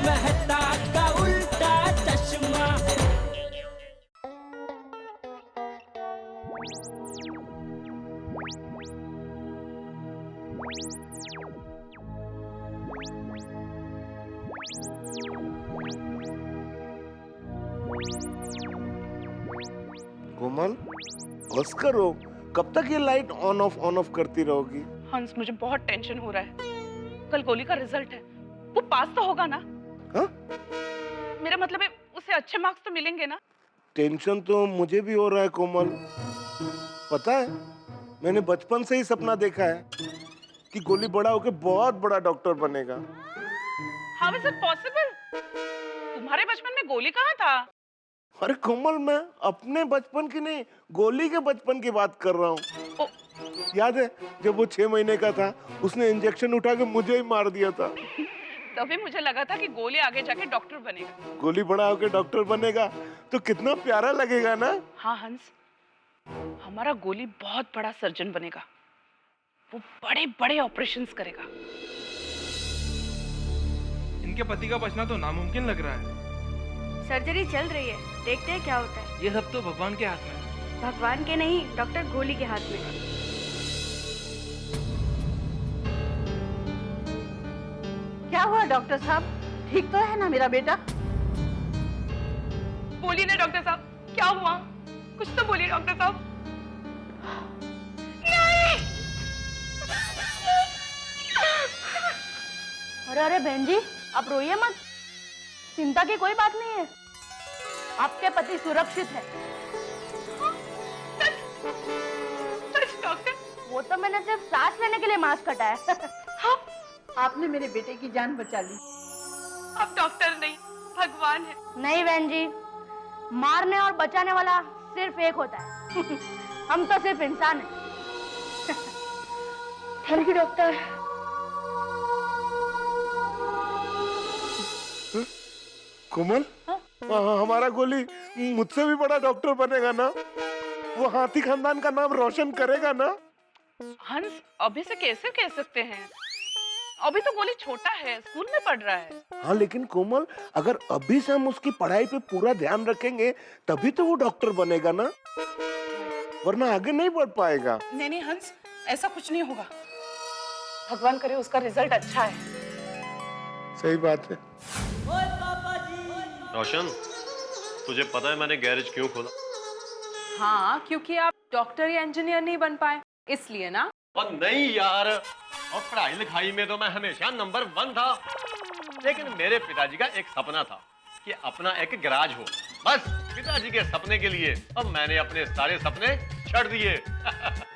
मेहता का उल्टा चश्मा। कोमल, बस करो। कब तक ये लाइट ऑन ऑफ करती रहोगी? हंस, मुझे बहुत टेंशन हो रहा है। कल गोली का रिजल्ट है, वो पास तो होगा ना? हाँ? मेरा मतलब है उसे अच्छे मार्क्स तो मिलेंगे ना? टेंशन तो मुझे भी हो रहा है कोमल। पता है, मैंने बचपन से ही सपना देखा है कि गोली बड़ा होकर बहुत बड़ा डॉक्टर बनेगा। How is it possible? तुम्हारे बचपन में गोली कहाँ था? अरे कोमल, मैं अपने बचपन की नहीं, गोली के बचपन की बात कर रहा हूँ। याद है जब वो 6 महीने का था, उसने इंजेक्शन उठा के मुझे ही मार दिया था। तभी मुझे लगा था कि गोली आगे जाके डॉक्टर बनेगा। गोली बड़ा होकर डॉक्टर बनेगा तो कितना प्यारा लगेगा ना? हाँ हंस, हमारा गोली बहुत बड़ा सर्जन बनेगा। वो बड़े बड़े ऑपरेशंस करेगा। इनके पति का बचना तो नामुमकिन लग रहा है। सर्जरी चल रही है, देखते हैं क्या होता है। ये सब तो भगवान के हाथ में है। भगवान के नहीं, डॉक्टर गोली के हाथ में। क्या हुआ डॉक्टर साहब, ठीक तो है ना मेरा बेटा? बोलिए ना डॉक्टर साहब, क्या हुआ? कुछ तो बोलिए डॉक्टर साहब। नहीं! अरे अरे बहन जी, आप रोइए मत, चिंता की कोई बात नहीं है। आपके पति सुरक्षित है। सच डॉक्टर? वो तो मैंने सिर्फ सांस लेने के लिए मास्क हटाया। हाँ? आपने मेरे बेटे की जान बचा ली। आप डॉक्टर नहीं, भगवान है। नहीं बहन जी, मारने और बचाने वाला सिर्फ एक होता है। हम तो सिर्फ इंसान हैं। Thank you doctor. कोमल, हमारा गोली मुझसे भी बड़ा डॉक्टर बनेगा ना? वो हाथी खानदान का नाम रोशन करेगा ना? हंस, अभी से कैसे कह सकते हैं? अभी तो गोली छोटा है, स्कूल में पढ़ रहा है। हाँ लेकिन कोमल, अगर अभी से हम उसकी पढ़ाई पे पूरा ध्यान रखेंगे तभी तो वो डॉक्टर बनेगा ना, वरना आगे नहीं बढ़ पाएगा। नहीं नहीं हंस, ऐसा कुछ नहीं होगा। भगवान करे उसका रिजल्ट अच्छा है। सही बात है। रोशन, तुझे पता है मैंने गैरेज क्यों खोला? हाँ, क्योंकि आप डॉक्टर या इंजीनियर नहीं बन पाए, इसलिए ना? और नहीं यार, और पढ़ाई लिखाई में तो मैं हमेशा नंबर 1 था, लेकिन मेरे पिताजी का एक सपना था कि अपना एक गैराज हो। बस पिताजी के सपने के लिए अब मैंने अपने सारे सपने छोड़ दिए।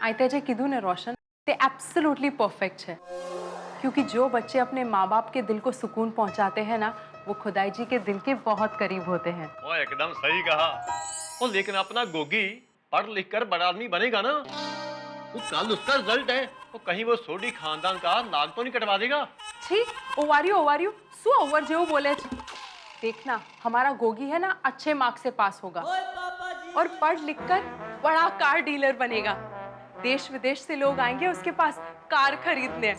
आयते जे कीधु ने रोशन, ते एब्सोल्युटली परफेक्ट है, क्योंकि जो बच्चे अपने माँ बाप के दिल को सुकून पहुंचाते हैं ना, वो खुदाई जी के दिल के बहुत करीब होते हैं। वो एकदम सही कहा। वो लेकिन अपना गोगी पढ़ लिख कर बड़ा आदमी बनेगा ना, वो कल उसका रिजल्ट है, वो कहीं वो सोडी खानदान का नाक तो नहीं कटवा देगा। छी, ओवारियो सु ओवर जेऊ बोले छी। देखना, हमारा गोगी है ना, अच्छे मार्क्स से पास होगा और पढ़ लिख कर बड़ा कार डीलर बनेगा। देश विदेश से लोग आएंगे उसके पास कार खरीदने।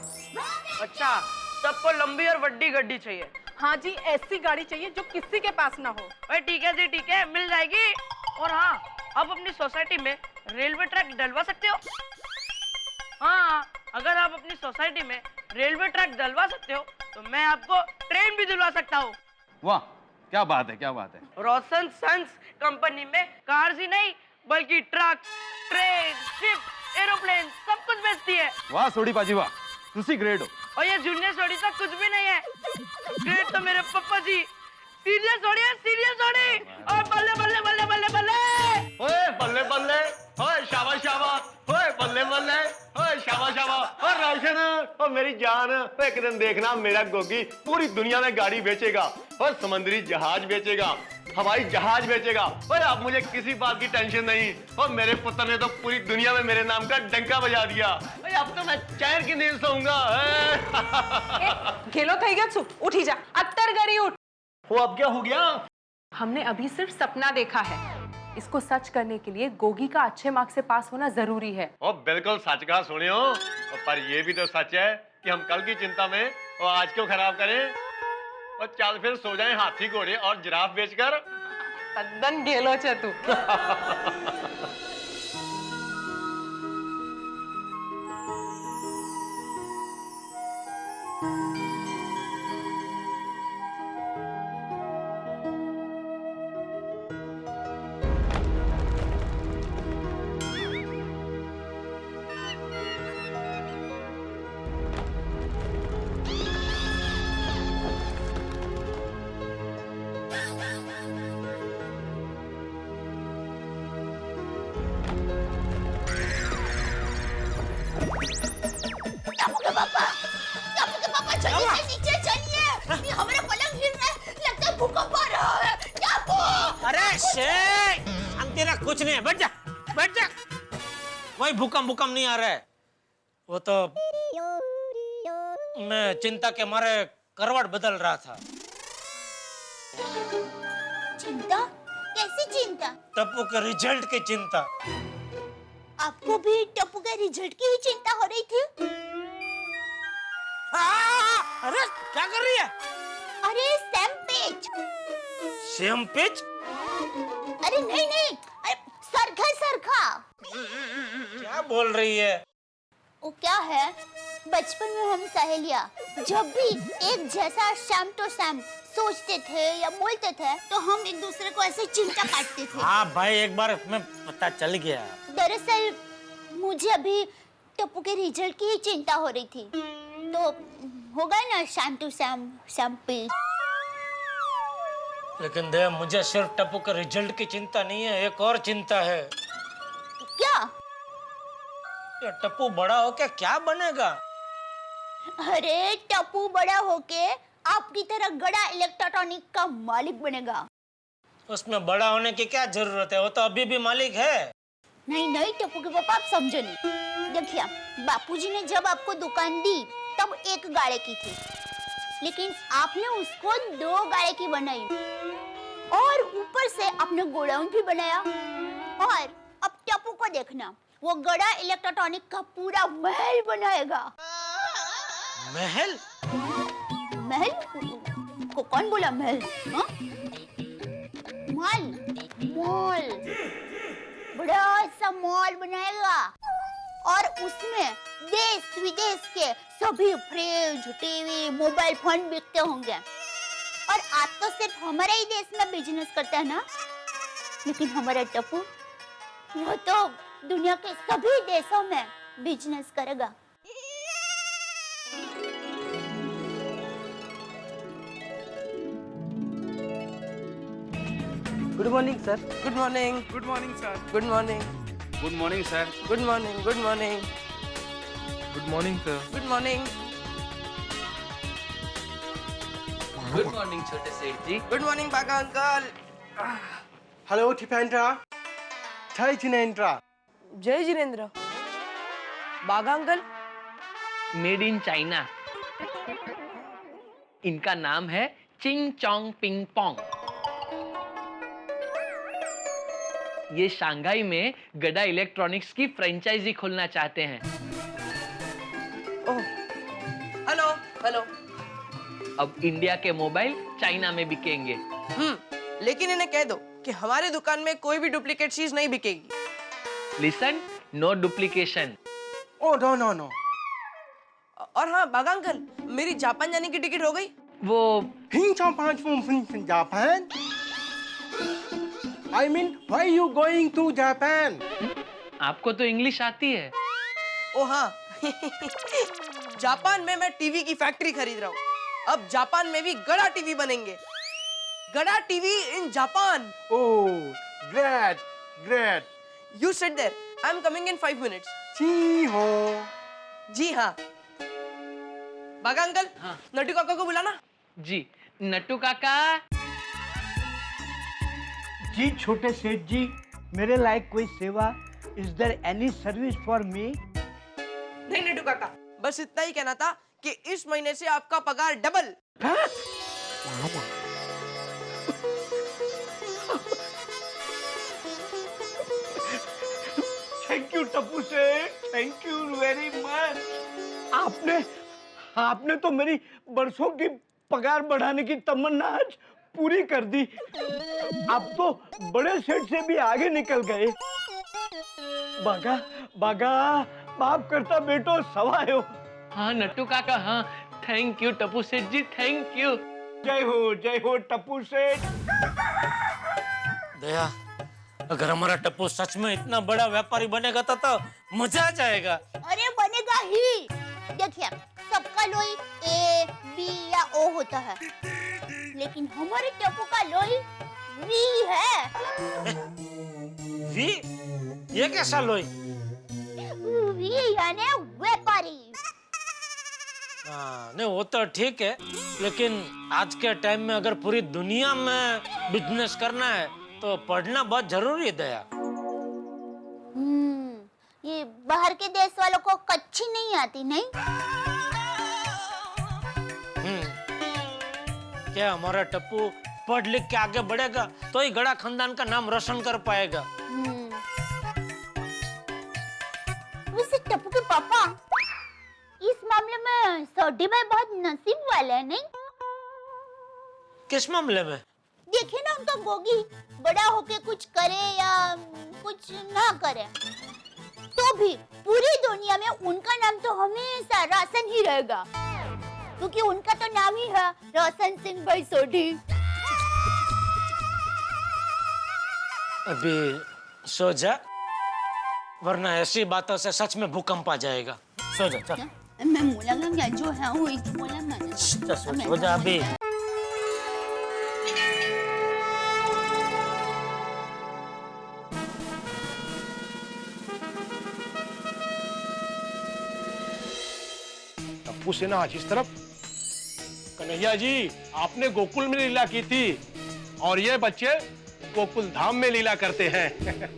अच्छा, सबको लंबी और बड़ी गाड़ी चाहिए? हाँ जी, ऐसी गाड़ी चाहिए जो किसी के पास ना हो। भाई ठीक है जी, ठीक है, मिल जाएगी। और हाँ, आप अपनी सोसाइटी में रेलवे ट्रैक डलवा सकते हो। हाँ, अगर आप अपनी सोसाइटी में रेलवे ट्रैक डलवा सकते हो तो मैं आपको ट्रेन भी दिलवा सकता हूँ। वाह, क्या बात है, क्या बात है। रोशन सन्स कंपनी में कार्स ही नहीं बल्कि ट्रक, ट्रेन, शिप, एरोप्लेन सब कुछ बेचती है। वाह सोडी पाजी वाह, तुसी ग्रेट हो। और ये जूनियर सोडी तक कुछ भी नहीं है, ग्रेट तो मेरे पप्पा जी। सीरियस सोडी है, सीरियस सोडी। और बल्ले बल्ले बल्ले बल्ले बल्ले, ओए बल्ले बल्ले, ओए शाबाश शाबाश, ओए बल्ले बल्ले, ओए शाबाश शाबाश। और रोशन, ओ मेरी जान, एक दिन देखना मेरा गोगी पूरी दुनिया में गाड़ी बेचेगा और समुद्री जहाज बेचेगा, हवाई जहाज बेचेगा। और अब मुझे किसी बात की टेंशन नहीं। और मेरे पुत्र ने तो पूरी दुनिया में मेरे नाम का डंका बजा दिया। अब तो मैं चैन की नींद सोऊंगा। गेलो थई गया छु, उठी जा, अत्तर गरी उठ। वो अब क्या हो गया? हमने अभी सिर्फ सपना देखा है, इसको सच करने के लिए गोगी का अच्छे मार्क्स से पास होना जरूरी है। ओ बिल्कुल सच कहा सुनियो, पर ये भी तो सच है कि हम कल की चिंता में और आज क्यों खराब करें। और चल फिर सो जाए हाथी घोड़े और जिराफ बेचकर। तद्दन गेलो छे तू। अरे शेख, हम तेरा कुछ नहीं है, बैठ जा, बैठ जा। वही भूकंप नहीं आ रहा है, वो तो मैं चिंता के मारे करवट बदल रहा था। चिंता? कैसी चिंता? टप्पू के रिजल्ट की चिंता। आपको भी टप्पू के रिजल्ट की ही चिंता हो रही थी? अरे क्या कर रही है? अरे सैम पेच। Same pitch? अरे नहीं, अरे सरखा। क्या बोल रही है? वो क्या है, बचपन में हम सहेलियां जब भी एक जैसा शाम तो शाम सोचते थे या बोलते थे तो हम एक दूसरे को ऐसे चिमटा काटते थे। हाँ भाई, एक बार में पता चल गया। दरअसल मुझे अभी टप्पू के रिजल्ट की ही चिंता हो रही थी, तो होगा ना शाम टू शाम पे। लेकिन देव, मुझे सिर्फ टप्पू के रिजल्ट की चिंता नहीं है, एक और चिंता है। क्या? ये टप्पू बड़ा होके क्या बनेगा? अरे टप्पू बड़ा होके आपकी तरह गड़ा इलेक्ट्रॉनिक का मालिक बनेगा। उसमें बड़ा होने की क्या जरूरत है, वो तो अभी भी मालिक है। नहीं टप्पू के पापा, आप समझो नहीं। देखिए, बापूजी ने जब आपको दुकान दी तब एक गाड़े की थी, लेकिन आपने उसको 2 गाड़े की बनाई और ऊपर से आपने गोडाउन भी बनाया। और अब टप्पू को देखना, वो गड़ा इलेक्ट्रॉनिक का पूरा महल बनाएगा। महल? महल को कौन बोला महल? हाँ? मॉल बड़ा सा मॉल बनाएगा और उसमें देश विदेश के सभी फ्रिज, टीवी, मोबाइल फोन बिकते होंगे। और आज तो सिर्फ हमारे ही देश में बिजनेस करता है ना, लेकिन हमारा टप्पू वो तो दुनिया के सभी देशों में बिजनेस करेगा। Good morning sir. Good morning sir. Good morning. Good morning sir. Good morning. Good morning sir. Good morning. Good morning छोटे सेठ जी। गुड मॉर्निंग बागा अंकल। हेलो टिपेंद्र। जय जिनेंद्र। जय जिनेंद्र। बागा अंकल? Made in China. इनका नाम है चिंग चोंग पिंग पोंग। ये शंघाई में गडा इलेक्ट्रॉनिक्स की फ्रेंचाइजी खोलना चाहते हैं। ओह, हेलो। अब इंडिया के मोबाइल चाइना में बिकेंगे। लेकिन इन्हें कह दो कि हमारे दुकान में कोई भी डुप्लीकेट चीज नहीं बिकेगी। Listen, no duplication. Oh no. और हाँ बागा अंकल, मेरी जापान जाने की टिकट हो गई। वो Japan? I mean, why you going to Japan? आपको तो इंग्लिश आती है। ओ हाँ जापान में मैं टीवी की फैक्ट्री खरीद रहा हूँ। अब जापान में भी गड़ा टीवी बनेंगे। गड़ा TV in Japan. Oh, great. You sit there. I'm coming in 5 minutes. जी हो। जी हाँ। बागा अंकल, हाँ। नट्टू काका को बुलाना। जी, नट्टू काका। जी छोटे सेठ जी, मेरे लायक कोई सेवा? Is there any service for me? नहीं नट्टू काका, बस इतना ही कहना था कि इस महीने से आपका पगार डबल। थैंक यू टप्पू सेठ, थैंक यू वेरी मच। आपने तो मेरी बरसों की पगार बढ़ाने की तमन्ना आज पूरी कर दी। आप तो बड़े सेठ से भी आगे निकल गए। बागा बागा माफ करता बेटो, सवाए हो। हाँ नट्टू काका, हाँ थैंक यू टप्पू सेठ जी, थैंक यू। जय हो टप्पू सेठ। दया, अगर हमारा टप्पू सच में इतना बड़ा व्यापारी बनेगा तो मजा आ जाएगा। अरे बनेगा ही। देखिए, सबका लोई ए, बी या ओ होता है, लेकिन हमारे टप्पू का लोई वी है। वी? ये कैसा लोई? वी यानी व्यापारी। हाँ, नहीं वो तो ठीक है, लेकिन आज के टाइम में अगर पूरी दुनिया में बिजनेस करना है तो पढ़ना बहुत जरूरी है दया। ये बाहर के देश वालों को कच्ची नहीं आती, नहीं? क्या हमारा टप्पू पढ़ लिख के आगे बढ़ेगा तो ही गड़ा खानदान का नाम रोशन कर पाएगा। वैसे टप्पू के पापा इस मामले में सोडी भाई बहुत नसीब वाले हैं, नहीं? किस मामले में? देखिए ना, उनका गोगी बड़ा होके कुछ करे या कुछ ना करे, तो भी पूरी दुनिया में उनका नाम तो हमेशा रोशन ही रहेगा, क्योंकि उनका तो नाम ही है रोशन सिंह भाई सोडी। अभी सो जा, वरना ऐसी बातों से सच में भूकंप आ जाएगा। सो जा, चल। मैं बोला जो है वो एक बोला मैंने। सो जा अभी। टप्पू से ना आज इस तरफ। कन्हैया जी, आपने गोकुल में लीला की थी और ये बच्चे गोकुल धाम में लीला करते हैं।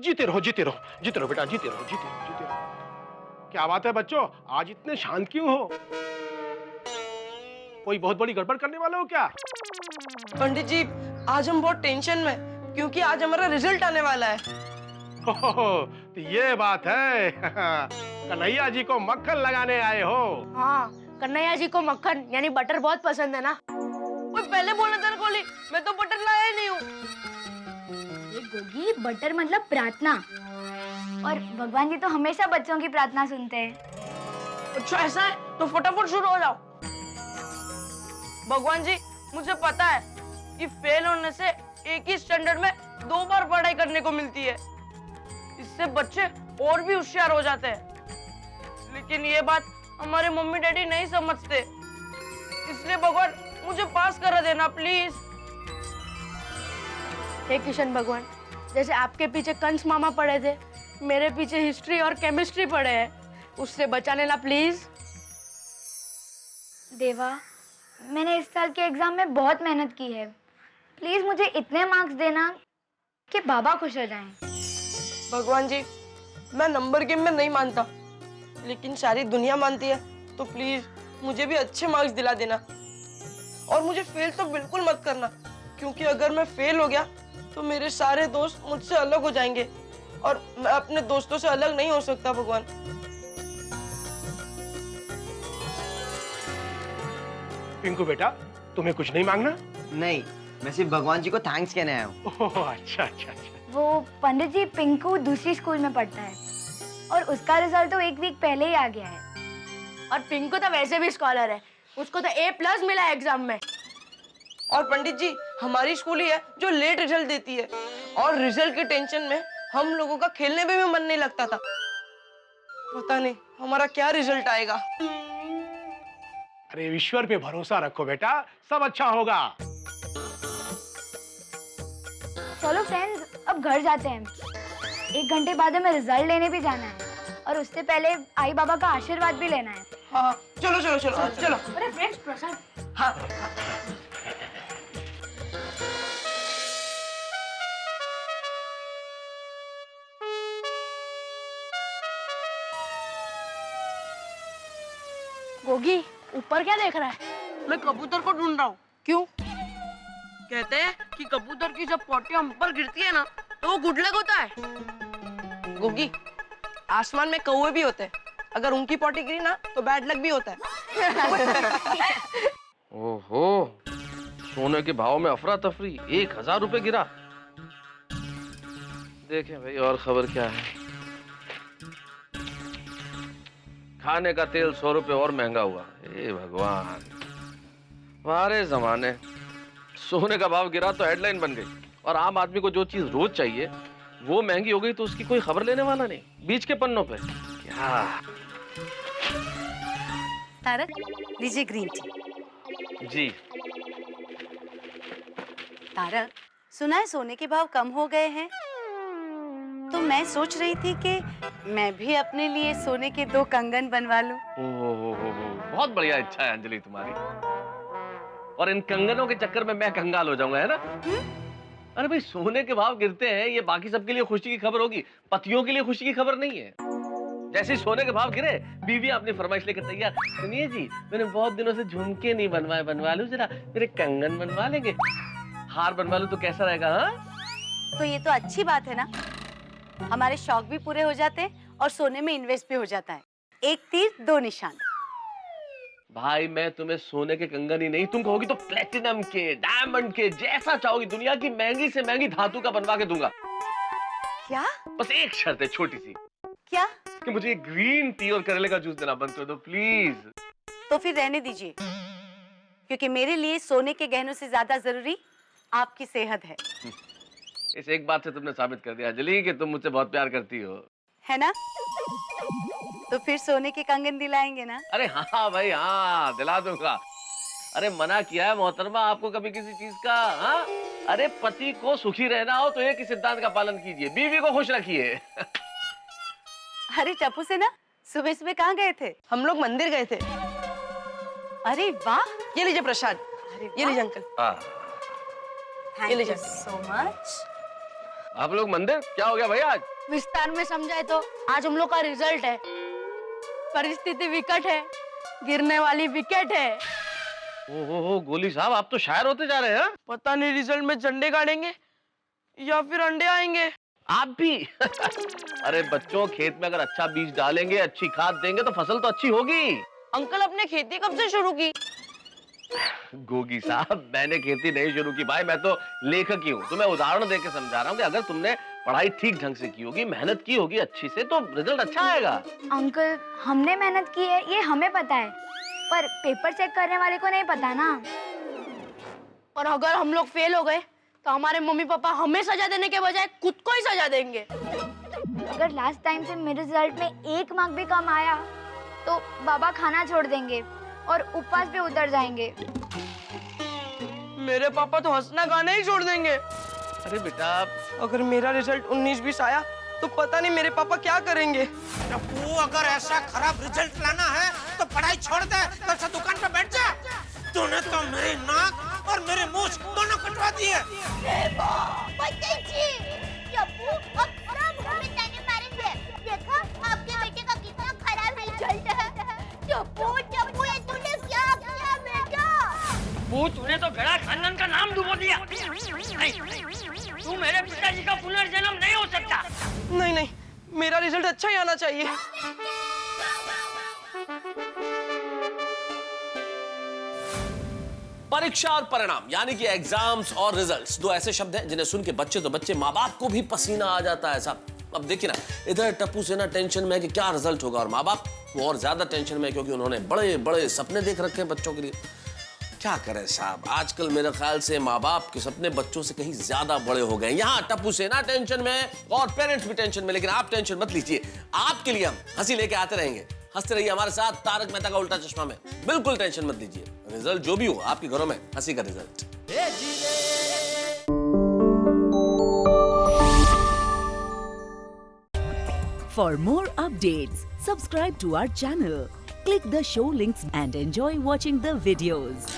जीते रहो बेटा, जीते रहो। क्या बात है बच्चों, आज इतने शांत क्यों हो? कोई बहुत बड़ी गड़बड़ करने वाले हो क्या? पंडित जी, आज हम बहुत टेंशन में, क्योंकि आज हमारा रिजल्ट आने वाला है। तो ये बात है। कन्हैया जी को मक्खन लगाने आए हो? हाँ, कन्हैया जी को मक्खन यानी बटर बहुत पसंद है ना। ओए पहले बोलना था ना गोली, मैं तो बटर लाया ही नहीं हूँ। ये गोगी, बटर मतलब प्रार्थना, और भगवान जी तो हमेशा बच्चों की प्रार्थना सुनते हैं। अच्छा ऐसा है, तो फटाफट शुरू हो जाओ। भगवान जी, मुझे पता है कि फेल होने से एक ही स्टैंडर्ड में 2 बार पढ़ाई करने को मिलती है, इससे बच्चे और भी होशियार हो जाते हैं, लेकिन ये बात हमारे मम्मी डैडी नहीं समझते, इसलिए भगवान मुझे पास करा देना प्लीज। हे किशन भगवान, जैसे आपके पीछे कंस मामा पड़े थे, मेरे पीछे हिस्ट्री और केमिस्ट्री पड़े हैं, उससे बचा लेना प्लीज। देवा, मैंने इस साल के एग्जाम में बहुत मेहनत की है, प्लीज मुझे इतने मार्क्स देना कि बाबा खुश हो जाएं। भगवान जी, मैं नंबर गेम में नहीं मानता, लेकिन सारी दुनिया मानती है, तो प्लीज मुझे भी अच्छे मार्क्स दिला देना, और मुझे फेल तो बिल्कुल मत करना, क्योंकि अगर मैं फेल हो गया तो मेरे सारे दोस्त मुझसे अलग हो जाएंगे और मैं अपने दोस्तों से अलग नहीं हो सकता। भगवान, पिंकू बेटा, तुम्हें कुछ नहीं मांगना? नहीं, मैं सिर्फ भगवान जी को थैंक्स कहने आया हूँ। अच्छा। वो पंडित जी, पिंकू दूसरी स्कूल में पढ़ता है और उसका रिजल्ट तो 1 वीक पहले ही आ गया है। और पिंकू तो वैसे भी स्कॉलर है, उसको तो A+ मिला है एग्जाम में। और पंडित जी, हमारी स्कूल ही है जो लेट रिजल्ट देती है, और रिजल्ट के टेंशन में हम लोगों का खेलने में भी मन नहीं लगता था। पता नहीं हमारा क्या रिजल्ट आएगा। अरे ईश्वर पे भरोसा रखो बेटा, सब अच्छा होगा। चलो फ्रेंड्स, अब घर जाते हैं। 1 घंटे बाद हमें रिजल्ट लेने भी जाना है और उससे पहले आई बाबा का आशीर्वाद भी लेना है। हाँ, चलो। अरे फ्रेंड्स, प्रसाद। हाँ। गोगी, ऊपर क्या देख रहा है? मैं कबूतर को ढूंढ रहा हूँ। क्यों? कहते हैं कि कबूतर की जब पोटी हम पर गिरती है ना तो वो गुड लक होता है। गोगी, आसमान में कौवे भी होते हैं, अगर उनकी पोटी गिरी ना तो बैड लक भी होता है। ओहो, सोने के भाव में अफरा तफरी, 1000 रुपए गिरा। देखें भाई और खबर क्या है। खाने का तेल 100 रुपए और महंगा हुआ। हे भगवान, हमारे जमाने सोने का भाव गिरा तो हेडलाइन बन गई, और आम आदमी को जो चीज रोज चाहिए वो महंगी हो गई तो उसकी कोई खबर लेने वाला नहीं। बीच के पन्नों पे क्या। तारक, लीजिए ग्रीन टी। जी तारक, सुना है सोने के भाव कम हो गए हैं, तो मैं सोच रही थी कि मैं भी अपने लिए सोने के 2 कंगन बनवा लूं। ओहो, बहुत बढ़िया इच्छा है अंजलि तुम्हारी। और इन कंगनों के चक्कर में मैं कंगाल हो जाऊंगा, है ना? अरे भाई, सोने के भाव गिरते हैं ये बाकी सबके लिए खुशी की खबर होगी, पतियों के लिए खुशी की खबर नहीं है। जैसे ही सोने के भाव गिरे, बीवी अपनी फरमाइश लेकर तैयार। सुनिए जी, मैंने बहुत दिनों से झुमके नहीं बनवाए, बनवा लूं जरा, मेरे कंगन बनवा लेंगे, हार बनवा लूं तो कैसा रहेगा? हाँ, तो ये तो अच्छी बात है ना, हमारे शौक भी पूरे हो जाते हैं और सोने में इन्वेस्ट भी हो जाता है। 1 तीर 2 निशान। भाई, मैं तुम्हें सोने के कंगन ही नहीं, तुम कहोगी तो प्लेटिनम के, डायमंड के, जैसा चाहोगी दुनिया की महंगी से महंगी धातु का बनवा के दूंगा। क्या? बस एक शर्त है छोटी सी। क्या? कि मुझे ग्रीन टी और करेले का जूस देना बंद कर दो प्लीज। तो फिर रहने दीजिए, क्योंकि मेरे लिए सोने के गहनों से ज्यादा जरूरी आपकी सेहत है। इस एक बात से तुमने साबित कर दिया अंजलि कि तुम मुझसे बहुत प्यार करती हो, है ना? तो फिर सोने के कंगन दिलाएंगे ना? अरे हाँ भाई, हाँ दिला दूंगा। अरे मना किया है मोहतरमा आपको कभी किसी चीज का? हाँ, अरे पति को सुखी रहना हो तो एक ही सिद्धांत का पालन कीजिए, बीवी को खुश रखिए। अरे टप्पू से ना, सुबह सुबह कहाँ गए थे? हम लोग मंदिर गए थे। अरे वाह, ये लीजिए प्रसाद। ये लीजिए uncle. Thank you so much. आप लोग मंदिर? क्या हो गया भाई आज? विस्तार में समझाए तो आज हम लोग का रिजल्ट है, परिस्थिति विकट है, गिरने वाली विकेट है। ओहो गोली साहब, आप तो शायर होते जा रहे हैं। पता नहीं रिजल्ट में झंडे गाड़ेंगे या फिर अंडे आएंगे। आप भी? अरे बच्चों, खेत में अगर अच्छा बीज डालेंगे, अच्छी खाद देंगे तो फसल तो अच्छी होगी। अंकल, आपने खेती कब से शुरू की? गोगी साहब, मैंने खेती नहीं शुरू की भाई, मैं तो लेखक ही हूँ। तो मैं उदाहरण देके समझा रहा हूँ कि अगर तुमने पढ़ाई ठीक ढंग से की होगी, मेहनत की होगी अच्छी से, तो रिजल्ट अच्छा आएगा। अंकल, हमने मेहनत की है ये हमें पता है, पर पेपर चेक करने वाले को नहीं पता ना। और अगर हम लोग फेल हो गए तो हमारे मम्मी पापा हमें सजा देने के बजाय खुद को ही सजा देंगे। अगर लास्ट टाइम से मेरे रिजल्ट में 1 मार्क भी कम आया तो बाबा खाना छोड़ देंगे और उपवास पे उतर जाएंगे। मेरे पापा तो हंसना गाना ही छोड़ देंगे। अरे बेटा, अगर मेरा रिजल्ट 19-20 आया तो पता नहीं मेरे पापा क्या करेंगे। टप्पू, अगर ऐसा खराब रिजल्ट लाना है तो पढ़ाई छोड़ दे, कल से दुकान पे बैठ जा। तूने तो मेरी नाक और मेरे मूंछ दोनों कटवा दिए। अब सब हमें ताने मारेंगे। देखा आपके बेटे का कितना खराब रिजल्ट है। टप्पू, ये तूने क्या किया बेटा? वो तूने तो गड़ा खानदान का नाम डुबो दिया। नहीं, तू मेरे पिताजी का पुनर्जन्म नहीं हो सकता। नहीं नहीं, मेरा रिजल्ट अच्छा ही आना चाहिए। परीक्षा और परिणाम यानी कि एग्जाम्स और रिजल्ट्स, 2 ऐसे शब्द हैं जिन्हें सुन के बच्चे तो बच्चे, माँ बाप को भी पसीना आ जाता है साहब। अब देखिए ना, इधर टप्पू सेना टेंशन में है कि क्या रिजल्ट होगा, और माँ बाप वो और ज्यादा टेंशन में क्योंकि उन्होंने बड़े बड़े सपने देख रखे हैं बच्चों के लिए। क्या करें साहब, आजकल मेरे ख्याल से माँ बाप के सपने बच्चों से कहीं ज्यादा बड़े हो गए। यहाँ टप्पू सेना टेंशन में और पेरेंट्स भी टेंशन में, लेकिन आप टेंशन मत लीजिए, आपके लिए हम हंसी लेके आते रहेंगे। हंसते रहिए हमारे साथ तारक मेहता का उल्टा चश्मा में, बिल्कुल टेंशन मत लीजिए। रिजल्ट जो भी हो, आपके घरों में हंसी का result. For more updates, subscribe to our channel, click the show links and enjoy watching the videos.